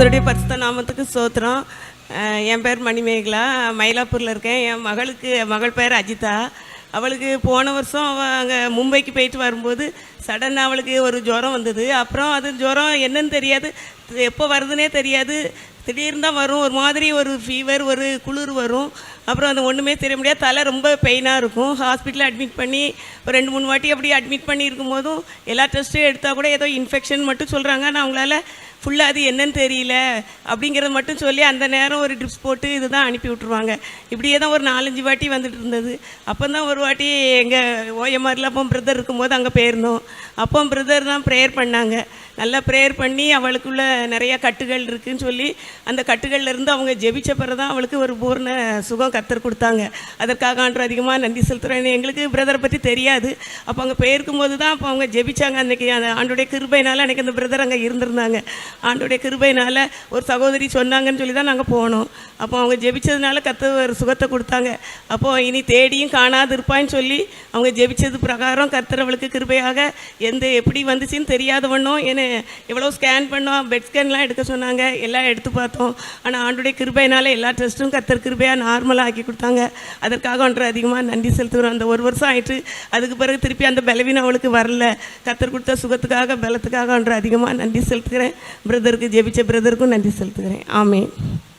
கர்த்தருடைய பரிசுத்த நாமத்துக்கு ஸ்தோத்திரம். என் பேர் மணிமேகலா, மயிலாப்பூரில் இருக்கேன். என் மகள் பேர் அஜிதா. அவளுக்கு போன வருஷம் அவள் அங்கே மும்பைக்கு போயிட்டு வரும்போது சடனாக அவளுக்கு ஒரு ஜுரம் வந்தது. அப்புறம் அது ஜுரம் என்னன்னு தெரியாது, எப்போ வருதுன்னே தெரியாது. திடீர்னு தான் வரும், ஒரு மாதிரி ஒரு ஃபீவர், ஒரு குளிர் வரும். அப்புறம் அது ஒன்றுமே தெரிய முடியாது, தலை ரொம்ப பெயினாக இருக்கும். ஹாஸ்பிட்டலில் அட்மிட் பண்ணி ஒரு 2-3 வாட்டி அப்படி அட்மிட் பண்ணியிருக்கும் போதும் எல்லா டெஸ்ட்டும் எடுத்தால் கூட ஏதோ இன்ஃபெக்ஷன் மட்டும் சொல்கிறாங்க. ஆனால் அவங்களால ஃபுல்லாக அது என்னன்னு தெரியல அப்படிங்கிறத மட்டும் சொல்லி அந்த நேரம் ஒரு ட்ரிப்ஸ் போட்டு இது தான் அனுப்பி விட்ருவாங்க. இப்படியே தான் ஒரு 4-5 வாட்டி வந்துட்டு இருந்தது. அப்போ தான் ஒரு வாட்டி எங்கள் ஓஎம்ஆரில் அப்போ பிரதர் இருக்கும்போது அங்கே போயிருந்தோம். அப்போ பிரதர் தான் ப்ரேயர் பண்ணாங்க. நல்லா ப்ரேயர் பண்ணி அவளுக்குள்ள நிறையா கட்டுகள் இருக்குதுன்னு சொல்லி அந்த கட்டுகள்லேருந்து அவங்க ஜெபிச்ச பிறகு தான் அவளுக்கு ஒரு பூர்ண சுகம் கர்த்தர் கொடுத்தாங்க. அதற்காக ஆண்டவர் அதிகமாக நன்றி செலுத்துகிறேன். எங்களுக்கு பிரதரை பற்றி தெரியாது. அப்போ அங்கே போயிருக்கும் போது தான் அப்போ அவங்க ஜெபிச்சாங்க. அன்றைக்கி அந்த ஆண்டோடைய கிருபையினால் அன்றைக்கி அந்த பிரதர் அங்கே இருந்திருந்தாங்க. ஆண்டோடைய கிருபையினால் ஒரு சகோதரி சொன்னாங்கன்னு சொல்லி தான் நாங்கள் போனோம். அப்போ அவங்க ஜெபிச்சதுனால கர்த்தர் ஒரு சுகத்தை கொடுத்தாங்க. அப்போது இனி தேடியும் காணாது இருப்பான்னு சொல்லி அவங்க ஜெபிச்சது பிரகாரம் கர்த்தர் அவளுக்கு கிருபையாக எப்படி வந்துச்சுன்னு தெரியாதவண்ணோ எவ்வளோ ஸ்கேன் பண்ணோம், பெட் ஸ்கேன்லாம் எடுக்க சொன்னாங்க, எல்லாம் எடுத்து பார்த்தோம். ஆனால் ஆண்டுடைய கிருபையினால் எல்லா டெஸ்ட்டும் கர்த்தர் கிருபையாக நார்மலாக ஆக்கி கொடுத்தாங்க. அதற்காக ஒன்று அதிகமாக நன்றி செலுத்துகிறோம். அந்த 1 வருஷம் ஆயிட்டு அதுக்கு பிறகு திருப்பி அந்த பலவீனம் அவளுக்கு வரல. கர்த்தர் கொடுத்த சுகத்துக்காக பலத்துக்காக ஒன்று அதிகமாக நன்றி செலுத்துகிறேன். பிரதருக்கு ஜெபிச்ச பிரதருக்கும் நன்றி செலுத்துகிறேன். ஆமென்.